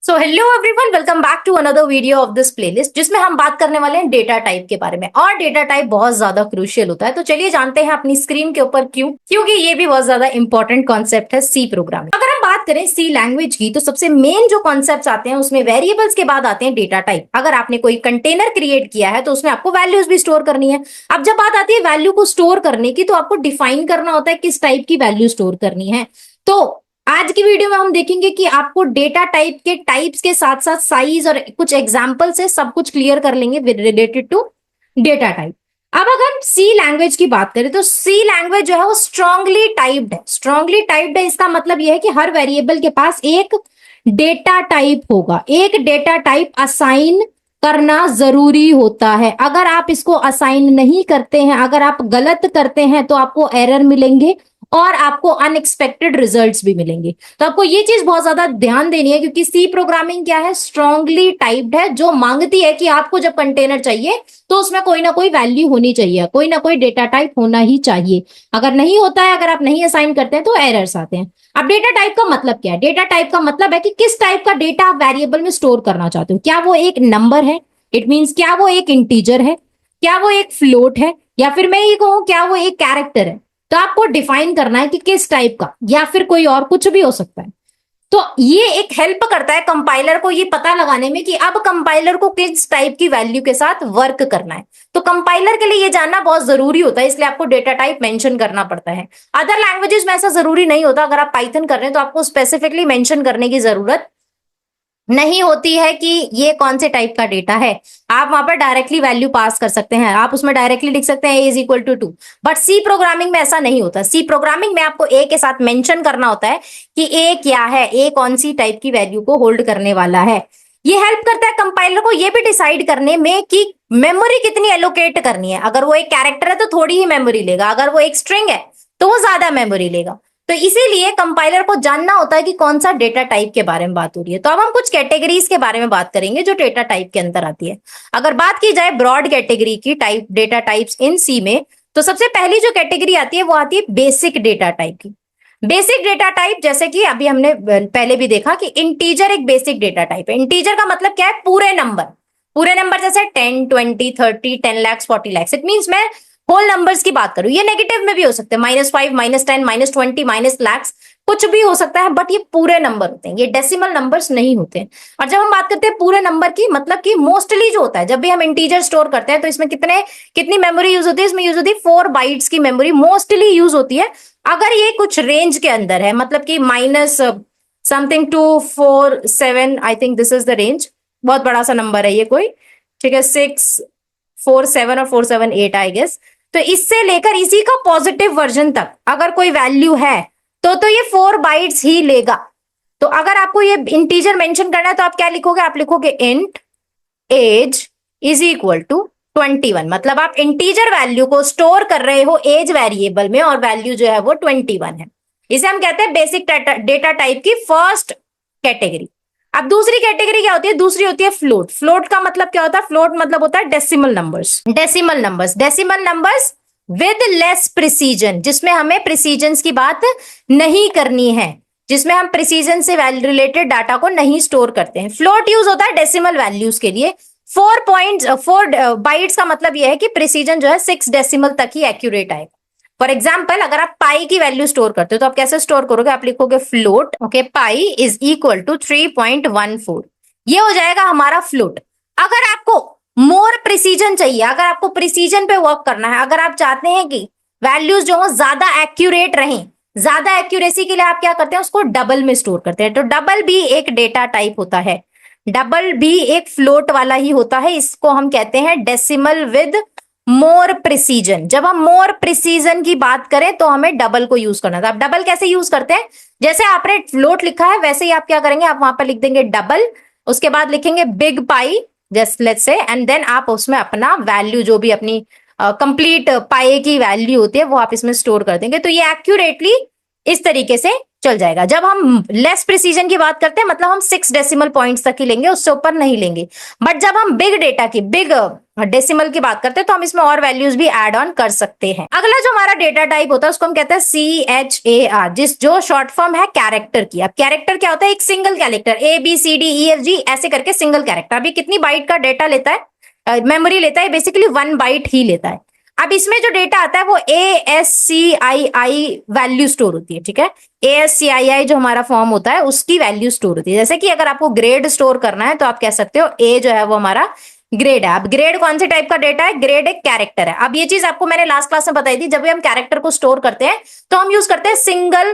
So hello everyone, welcome back to another video of this playlist जिसमें हम बात करने वाले हैं डेटा टाइप के बारे में। और डेटा टाइप बहुत ज्यादा क्रूशियल होता है, तो चलिए जानते हैं अपनी स्क्रीन के ऊपर क्यों, क्योंकि ये भी बहुत ज्यादा इंपॉर्टेंट कॉन्सेप्ट है सी प्रोग्रामिंग। अगर हम बात करें सी लैंग्वेज की, तो सबसे मेन जो कॉन्सेप्ट आते हैं उसमें वेरिएबल्स के बाद आते हैं डेटा टाइप। अगर आपने कोई कंटेनर क्रिएट किया है तो उसमें आपको वैल्यूज भी स्टोर करनी है। अब जब बात आती है वैल्यू को स्टोर करने की, तो आपको डिफाइन करना होता है किस टाइप की वैल्यू स्टोर करनी है। तो आज की वीडियो में हम देखेंगे कि आपको डेटा टाइप के टाइप्स के साथ साथ साइज और कुछ एग्जांपल से सब कुछ क्लियर कर लेंगे रिलेटेड टू डेटा टाइप। अब अगर सी लैंग्वेज की बात करें तो सी लैंग्वेज जो है वो स्ट्रांगली टाइप्ड है। स्ट्रांगली टाइप्ड है, इसका मतलब यह है कि हर वेरिएबल के पास एक डेटा टाइप होगा, एक डेटा टाइप असाइन करना जरूरी होता है। अगर आप इसको असाइन नहीं करते हैं, अगर आप गलत करते हैं, तो आपको एरर मिलेंगे और आपको अनएक्सपेक्टेड रिजल्ट्स भी मिलेंगे। तो आपको ये चीज बहुत ज्यादा ध्यान देनी है, क्योंकि सी प्रोग्रामिंग क्या है, स्ट्रांगली टाइप्ड है, जो मांगती है कि आपको जब कंटेनर चाहिए तो उसमें कोई ना कोई वैल्यू होनी चाहिए, कोई ना कोई डेटा टाइप होना ही चाहिए। अगर नहीं होता है, अगर आप नहीं असाइन करते हैं, तो एरर्स आते हैं। अब डेटा टाइप का मतलब क्या है? डेटा टाइप का मतलब है कि किस टाइप का डेटा आप वेरिएबल में स्टोर करना चाहते हो। क्या वो एक नंबर है, इट मीन्स क्या वो एक इंटीजर है, क्या वो एक फ्लोट है, या फिर मैं ये कहूं क्या वो एक कैरेक्टर है। तो आपको डिफाइन करना है कि किस टाइप का, या फिर कोई और कुछ भी हो सकता है। तो ये एक हेल्प करता है कंपाइलर को ये पता लगाने में कि अब कंपाइलर को किस टाइप की वैल्यू के साथ वर्क करना है। तो कंपाइलर के लिए ये जानना बहुत जरूरी होता है, इसलिए आपको डेटा टाइप मेंशन करना पड़ता है। अदर लैंग्वेजेस में ऐसा जरूरी नहीं होता। अगर आप पाइथन कर रहे हैं तो आपको स्पेसिफिकली मेंशन करने की जरूरत नहीं होती है कि ये कौन से टाइप का डेटा है। आप वहां पर डायरेक्टली वैल्यू पास कर सकते हैं, आप उसमें डायरेक्टली लिख सकते हैं a is equal to 2। But C programming में ऐसा नहीं होता। सी प्रोग्रामिंग में आपको a के साथ मेंशन करना होता है कि a क्या है, a कौन सी टाइप की वैल्यू को होल्ड करने वाला है। ये हेल्प करता है कंपाइलर को ये भी डिसाइड करने में कि मेमोरी कितनी एलोकेट करनी है। अगर वो एक कैरेक्टर है तो थोड़ी ही मेमोरी लेगा, अगर वो एक स्ट्रिंग है तो वो ज्यादा मेमोरी लेगा। तो इसीलिए कंपाइलर को जानना होता है कि कौन सा डेटा टाइप के बारे में बात हो रही है। तो अब हम कुछ कैटेगरीज के बारे में बात करेंगे जो डेटा टाइप के अंदर आती है। अगर बात की जाए ब्रॉड कैटेगरी की, टाइप डेटा टाइप्स इन सी में, तो सबसे पहली जो कैटेगरी आती है वो आती है बेसिक डेटा टाइप की। बेसिक डेटा टाइप, जैसे कि अभी हमने पहले भी देखा कि इंटीजर एक बेसिक डेटा टाइप है। इंटीजर का मतलब क्या है? पूरे नंबर। पूरे नंबर जैसे 10, 20, 30, 10 lakhs, 40 lakhs। इट मीन्स मैं होल नंबर्स की बात करूं, ये नेगेटिव में भी हो सकते हैं, -5, -10, -20, -lakhs, कुछ भी हो सकता है, बट ये पूरे नंबर होते हैं, ये डेसिमल नंबर्स नहीं होते हैं। और जब हम बात करते हैं पूरे नंबर की, मतलब कि मोस्टली जो होता है, जब भी हम इंटीजर स्टोर करते हैं तो इसमें कितनी मेमोरी यूज होती है? इसमें यूज होती है 4 बाइट्स की मेमोरी मोस्टली यूज होती है। अगर ये कुछ रेंज के अंदर है, मतलब कि minus something to 4, 7, I think this is the range, बहुत बड़ा सा नंबर है ये कोई, ठीक है, 6, 4, 7 और 4, 7, 8 आई गेस। तो इससे लेकर इसी का पॉजिटिव वर्जन तक अगर कोई वैल्यू है तो ये 4 बाइट्स ही लेगा। तो अगर आपको ये इंटीजर मेंशन करना है तो आप क्या लिखोगे? आप लिखोगे int age is equal to 21। मतलब आप इंटीजर वैल्यू को स्टोर कर रहे हो एज वेरिएबल में, और वैल्यू जो है वो 21 है। इसे हम कहते हैं बेसिक डेटा टाइप की फर्स्ट कैटेगरी। अब दूसरी कैटेगरी क्या होती है? दूसरी होती है फ्लोट। फ्लोट का मतलब क्या होता है? फ्लोट मतलब होता है decimal numbers. Decimal numbers, decimal numbers with less precision, जिसमें हमें प्रिसीजन की बात नहीं करनी है, जिसमें हम प्रिसीजन से रिलेटेड डाटा को नहीं स्टोर करते हैं। फ्लोट यूज होता है डेसिमल वैल्यूज के लिए। 4 बाइट्स का मतलब यह है कि प्रिसीजन जो है 6 डेसिमल तक ही एक्यूरेट आएगा। फॉर एग्जाम्पल, अगर आप पाई की वैल्यू स्टोर करते हो तो आप कैसे स्टोर करोगे? आप लिखोगे float, okay, pi is equal to 3.14। ये हो जाएगा हमारा फ्लोट। अगर आपको मोर प्रिसीजन चाहिए, अगर आपको प्रिसीजन पे वर्क करना है, अगर आप चाहते हैं कि वैल्यूज जो हो ज्यादा एक्यूरेट रहें, ज्यादा एक्यूरेसी के लिए आप क्या करते हैं? उसको डबल में स्टोर करते हैं। तो डबल भी एक डेटा टाइप होता है, डबल भी एक फ्लोट वाला ही होता है। इसको हम कहते हैं डेसिमल विद मोर प्रिसीजन। जब हम मोर प्रिसीजन की बात करें तो हमें डबल को यूज करना था। अब डबल कैसे यूज करते हैं? जैसे आपने फ्लोट लिखा है वैसे ही आप क्या करेंगे? आप वहां पर लिख देंगे डबल, उसके बाद लिखेंगे big pi, just let's say, and then आप उसमें अपना वैल्यू, जो भी अपनी कंप्लीट पाई की वैल्यू होती है, वो आप इसमें स्टोर कर देंगे। तो ये एक्यूरेटली इस तरीके से चल जाएगा। जब हम लेस प्रिसीजन की बात करते हैं मतलब हम 6 डेसिमल पॉइंट्स तक ही लेंगे, उससे ऊपर नहीं लेंगे। बट जब हम बिग डेटा की, बिग डेसिमल की बात करते हैं तो हम इसमें और वैल्यूज भी ऐड ऑन कर सकते हैं। अगला जो हमारा डेटा टाइप होता है उसको हम कहते हैं CHAR, जो शॉर्ट फॉर्म है कैरेक्टर की। अब कैरेक्टर क्या होता है? एक सिंगल कैरेक्टर, ABCDEFG ऐसे करके सिंगल कैरेक्टर। अभी कितनी बाइट का डेटा लेता है, मेमोरी लेता है? बेसिकली 1 बाइट ही लेता है। अब इसमें जो डेटा आता है वो ASCII वैल्यू स्टोर होती है, ठीक है। ASCII जो हमारा फॉर्म होता है उसकी वैल्यू स्टोर होती है। जैसे कि अगर आपको ग्रेड स्टोर करना है तो आप कह सकते हो A जो है वो हमारा ग्रेड है। अब ग्रेड कौन से टाइप का डेटा है? ग्रेड एक कैरेक्टर है। अब ये चीज आपको मैंने लास्ट क्लास में बताई थी, जब भी हम कैरेक्टर को स्टोर करते हैं तो हम यूज करते हैं सिंगल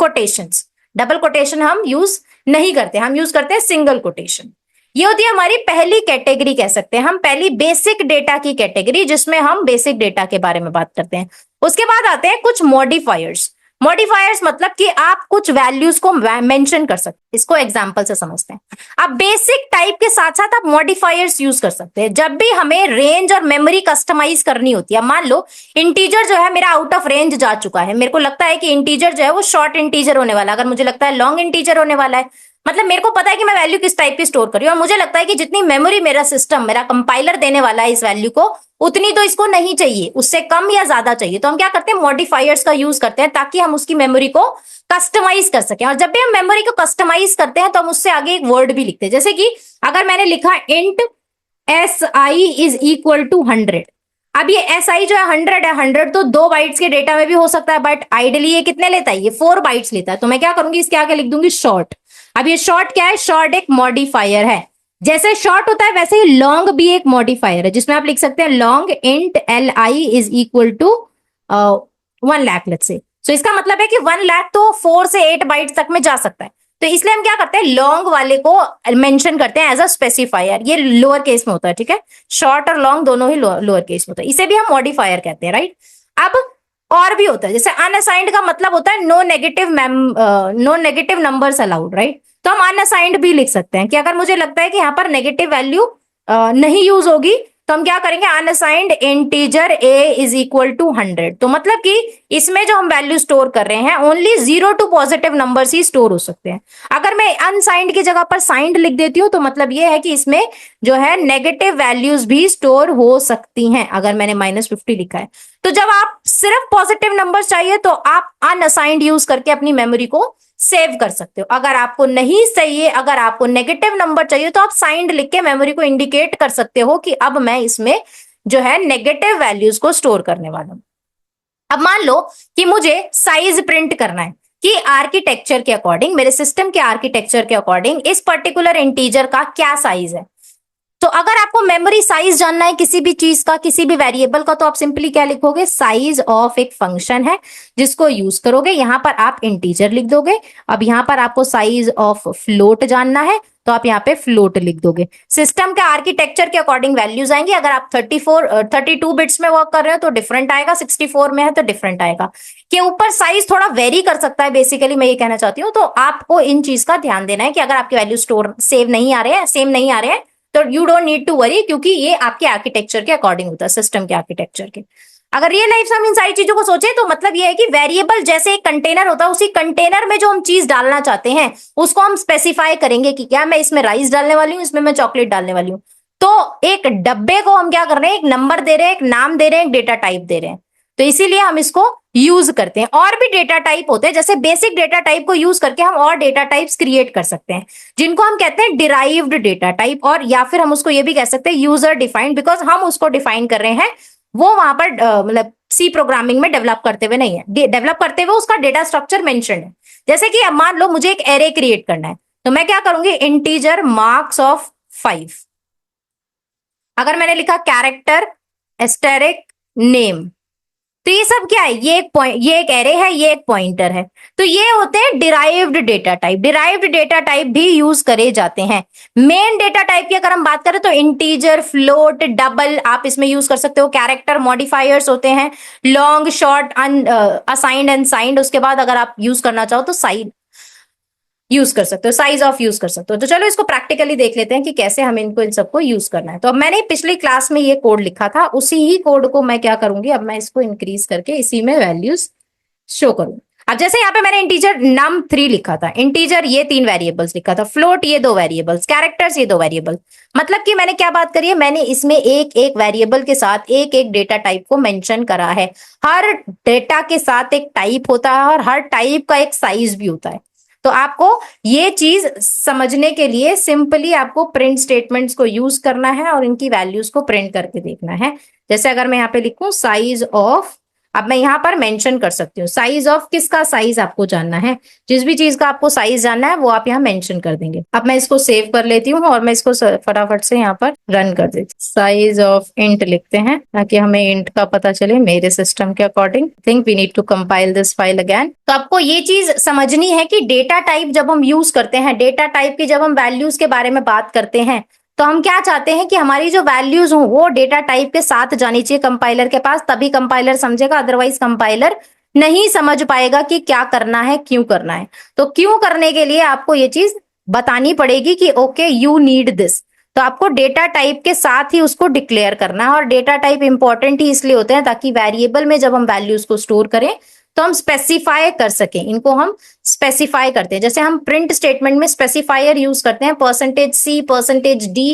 कोटेशंस, डबल कोटेशन हम यूज नहीं करते, हम यूज करते हैं सिंगल कोटेशन। ये होती है हमारी पहली कैटेगरी, कह सकते हैं हम पहली बेसिक डेटा की कैटेगरी, जिसमें हम बेसिक डेटा के बारे में बात करते हैं। उसके बाद आते हैं कुछ मॉडिफायर्स। मॉडिफायर्स मतलब कि आप कुछ वैल्यूज को मेंशन कर सकते हैं। इसको एग्जांपल से समझते हैं। आप बेसिक टाइप के साथ साथ आप मॉडिफायर्स यूज कर सकते हैं जब भी हमें रेंज और मेमोरी कस्टमाइज करनी होती है। मान लो इंटीजर जो है मेरा आउट ऑफ रेंज जा चुका है, मेरे को लगता है कि इंटीजर जो है वो शॉर्ट इंटीजर होने वाला है, अगर मुझे लगता है लॉन्ग इंटीजर होने वाला है, मतलब मेरे को पता है कि मैं वैल्यू किस टाइप की स्टोर कर रही हूँ और मुझे लगता है कि जितनी मेमोरी मेरा सिस्टम, मेरा कंपाइलर देने वाला है इस वैल्यू को, उतनी तो इसको नहीं चाहिए, उससे कम या ज्यादा चाहिए। तो हम क्या करते हैं? मॉडिफायर्स का यूज करते हैं ताकि हम उसकी मेमोरी को कस्टमाइज कर सकें। और जब भी हम मेमोरी को कस्टमाइज करते हैं तो हम उससे आगे एक वर्ड भी लिखते हैं। जैसे कि अगर मैंने लिखा int SI is equal to 100, अब ये SI जो है 100 है, 100 तो 2 बाइट्स के डेटा में भी हो सकता है, बट आइडियली ये कितने लेता है? ये 4 बाइट्स लेता है। तो मैं क्या करूंगी? इसके आगे लिख दूंगी शॉर्ट। अब ये शॉर्ट क्या है? शॉर्ट एक मॉडिफायर है। जैसे शॉर्ट होता है वैसे ही लॉन्ग भी एक मॉडिफायर है, जिसमें आप लिख सकते हैं long int LI is equal to 1 lakh, let's say. So इसका मतलब है कि 1 लाख तो 4 से 8 बाइट्स तक में जा सकता है। तो इसलिए हम क्या करते हैं? लॉन्ग वाले को मेंशन करते हैं एज अ स्पेसिफायर। ये लोअर केस में होता है, ठीक है। शॉर्ट और लॉन्ग दोनों ही लोअर केस में होता है, इसे भी हम मॉडिफायर कहते हैं, राइट। अब और भी होता है, जैसे अनअसाइंड का मतलब होता है no negative numbers allowed, right. तो हम अनअसाइंड भी लिख सकते हैं कि अगर मुझे लगता है कि यहाँ पर नेगेटिव वैल्यू नहीं यूज होगी तो हम क्या करेंगे? Unassigned integer A is equal to 100। तो मतलब कि इसमें जो हम वैल्यू स्टोर कर रहे हैं ओनली 0 टू पॉजिटिव नंबर्स ही स्टोर हो सकते हैं। अगर मैं अनसाइंड की जगह पर साइंड लिख देती हूँ तो मतलब ये है कि इसमें जो है नेगेटिव वैल्यूज भी स्टोर हो सकती हैं, अगर मैंने -50 लिखा है। तो जब आप सिर्फ पॉजिटिव नंबर चाहिए तो आप अनअसाइंड यूज करके अपनी मेमोरी को सेव कर सकते हो। अगर आपको नहीं चाहिए, अगर आपको नेगेटिव नंबर चाहिए तो आप साइंड लिख के मेमोरी को इंडिकेट कर सकते हो कि अब मैं इसमें जो है नेगेटिव वैल्यूज को स्टोर करने वाला हूं। अब मान लो कि मुझे साइज प्रिंट करना है कि आर्किटेक्चर के अकॉर्डिंग, मेरे सिस्टम के आर्किटेक्चर के अकॉर्डिंग इस पर्टिकुलर इंटीजर का क्या साइज है। तो अगर आपको मेमोरी साइज जानना है किसी भी चीज का, किसी भी वेरिएबल का, तो आप सिंपली क्या लिखोगे? साइज ऑफ एक फंक्शन है जिसको यूज करोगे, यहां पर आप इंटीजर लिख दोगे। अब यहां पर आपको साइज ऑफ फ्लोट जानना है तो आप यहाँ पे फ्लोट लिख दोगे। सिस्टम के आर्किटेक्चर के अकॉर्डिंग वैल्यूज आएंगी। अगर आप 32 बिट्स में वर्क कर रहे हो तो डिफरेंट आएगा, 64 में है तो डिफरेंट आएगा। के ऊपर साइज थोड़ा वेरी कर सकता है, बेसिकली मैं ये कहना चाहती हूँ। तो आपको इन चीज का ध्यान देना है कि अगर आपके वैल्यू स्टोर सेव नहीं आ रहे हैं, सेम नहीं आ रहे हैं, तो you don't need to worry, क्योंकि ये आपके आर्किटेक्चर के अकॉर्डिंग होता है, सिस्टम के आर्किटेक्चर के। अगर रियल लाइफ में हम इन सारी चीजों को सोचे तो मतलब ये है कि वेरिएबल जैसे एक कंटेनर होता है, उसी कंटेनर में जो हम चीज डालना चाहते हैं उसको हम स्पेसिफाई करेंगे कि क्या मैं इसमें राइस डालने वाली हूँ, इसमें मैं चॉकलेट डालने वाली हूँ। तो एक डब्बे को हम क्या कर रहे हैं? एक नंबर दे रहे हैं, एक नाम दे रहे हैं, एक डेटा टाइप दे रहे हैं। तो इसीलिए हम इसको यूज करते हैं। और भी डेटा टाइप होते हैं, जैसे बेसिक डेटा टाइप को यूज करके हम और डेटा टाइप्स क्रिएट कर सकते हैं, जिनको हम कहते हैं डिराइव्ड डेटा टाइप। और या फिर हम उसको ये भी कह सकते हैं यूजर डिफाइंड, बिकॉज हम उसको डिफाइन कर रहे हैं, वो वहां पर मतलब सी प्रोग्रामिंग में डेवलप करते हुए नहीं है, डेवलप करते हुए उसका डेटा स्ट्रक्चर मेंशन है। जैसे कि अब मान लो मुझे एक एरे क्रिएट करना है, तो मैं क्या करूंगी? Integer marks of 5। अगर मैंने लिखा कैरेक्टर एस्टेरिक नेम, तो ये सब क्या है? ये एक एरे है, ये एक पॉइंटर है। तो ये होते हैं derived data type. Derived data type भी यूज करे जाते हैं। मेन डेटा टाइप की अगर हम बात करें तो इंटीजर, फ्लोट, डबल आप इसमें यूज कर सकते हो। कैरेक्टर मॉडिफायर्स होते हैं, long, short, assigned and signed. उसके बाद अगर आप यूज करना चाहो तो साइड यूज कर सकते हो, साइज ऑफ यूज कर सकते हो। तो चलो इसको प्रैक्टिकली देख लेते हैं कि कैसे हम इनको इन सबको यूज करना है। तो अब मैंने पिछली क्लास में ये कोड लिखा था, उसी ही कोड को मैं क्या करूंगी, अब मैं इसको इंक्रीज करके इसी में वैल्यूज शो करूंगी। अब जैसे यहाँ पे मैंने इंटीजर num3 लिखा था, इंटीजर ये 3 वेरिएबल्स लिखा था, फ्लोट ये 2 वेरिएबल्स, कैरेक्टर्स ये 2 वेरिएबल। मतलब कि मैंने क्या बात करी है, मैंने इसमें एक एक वेरिएबल के साथ एक एक डेटा टाइप को मेंशन करा है। हर डेटा के साथ एक टाइप होता है और हर टाइप का एक साइज भी होता है। तो आपको ये चीज समझने के लिए सिंपली आपको प्रिंट स्टेटमेंट्स को यूज करना है और इनकी वैल्यूज को प्रिंट करके देखना है। जैसे अगर मैं यहाँ पे लिखूं साइज ऑफ, अब मैं यहाँ पर मेंशन कर सकती हूँ साइज ऑफ, किसका साइज आपको जानना है, जिस भी चीज का आपको साइज जानना है वो आप यहाँ मेंशन कर देंगे। अब मैं इसको सेव कर लेती हूँ और मैं इसको फटाफट से यहाँ पर रन कर देती हूँ। साइज ऑफ इंट लिखते हैं ताकि हमें इंट का पता चले मेरे सिस्टम के according. Think we need to compile this file again. तो आपको ये चीज समझनी है कि डेटा टाइप जब हम यूज करते हैं, डेटा टाइप की जब हम वैल्यूज के बारे में बात करते हैं, तो हम क्या चाहते हैं कि हमारी जो वैल्यूज हो वो डेटा टाइप के साथ जानी चाहिए कंपाइलर के पास, तभी कंपाइलर समझेगा, अदरवाइज कंपाइलर नहीं समझ पाएगा कि क्या करना है, क्यों करना है। तो क्यों करने के लिए आपको ये चीज बतानी पड़ेगी कि ओके यू नीड दिस। तो आपको डेटा टाइप के साथ ही उसको डिक्लेयर करना है, और डेटा टाइप इंपॉर्टेंट ही इसलिए होते हैं ताकि वेरिएबल में जब हम वैल्यूज को स्टोर करें तो हम स्पेसिफाई कर सकें, इनको हम स्पेसिफाई करते हैं। जैसे हम प्रिंट स्टेटमेंट में स्पेसिफायर यूज करते हैं, %c %d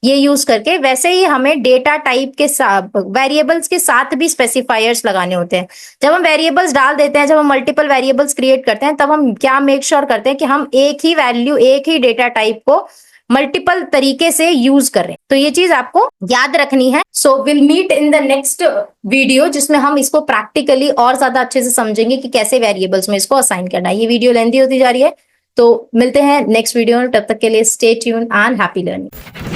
ये यूज करके, वैसे ही हमें डेटा टाइप के साथ वेरिएबल्स के साथ भी स्पेसिफायर्स लगाने होते हैं। जब हम वेरिएबल्स डाल देते हैं, जब हम मल्टीपल वेरिएबल्स क्रिएट करते हैं, तब हम क्या मेक श्योर करते हैं कि हम एक ही वैल्यू, एक ही डेटा टाइप को मल्टीपल तरीके से यूज कर रहे हैं। तो ये चीज आपको याद रखनी है। So will meet in the next video जिसमें हम इसको प्रैक्टिकली और ज्यादा अच्छे से समझेंगे कि कैसे वेरिएबल्स में इसको असाइन करना है। ये वीडियो लेंथी होती जा रही है, तो मिलते हैं नेक्स्ट वीडियो में। तब तक के लिए stay tune and happy learning.